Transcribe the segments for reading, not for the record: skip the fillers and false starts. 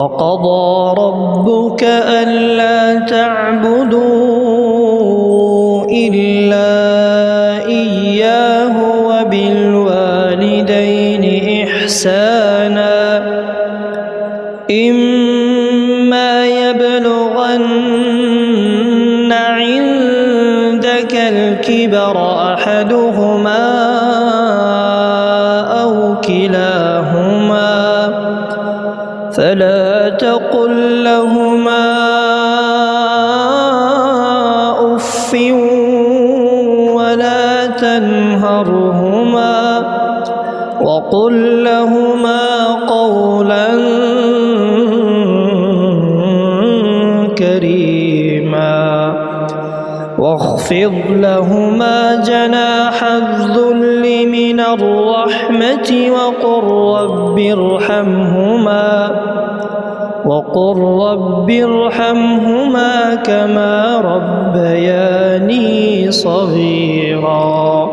وقضى ربك ألا تعبدوا إلا إياه وبالوالدين إحسانا إما يبلغن عندك الكبر أحدهما أو كلاهما فلا تقل لهما أف ولا تنهرهما وقل لهما قولا كريما واخفض لهما جناح الذل من الرحمة وقل رب ارحمهما كما ربياني صغيرا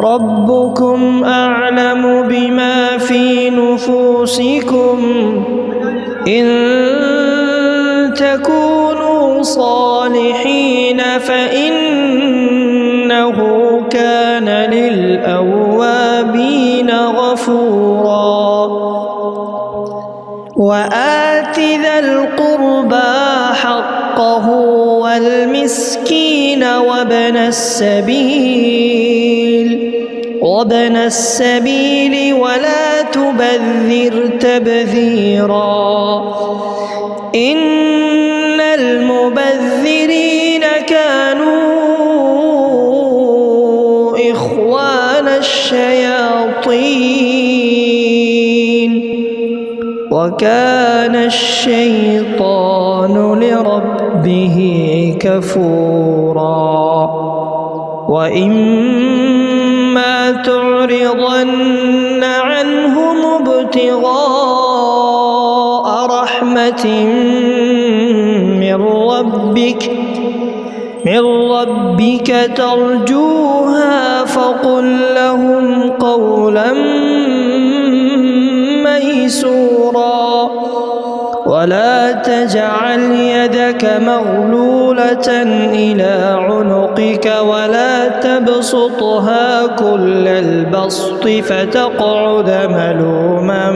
ربكم أعلم بما في نفوسكم إن تكونوا صالحين فإنه كان للأوابين غفورا وآت ذا القربى حقه والمسكين وابن السبيل ولا تبذر تبذيرا إن المبذرين كانوا إخوان الشياطين وكان الشيطان لربه كفورا وإما تعرضن عنهم ابتغاء رحمة من ربك ترجوها فقل لهم قولا ميسورا ولا تجعل يدك مغلولة إلى عنقك ولا تبسطها كل البسط فتقعد ملوما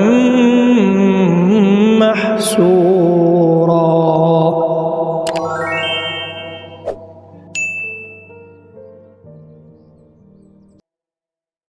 محسورا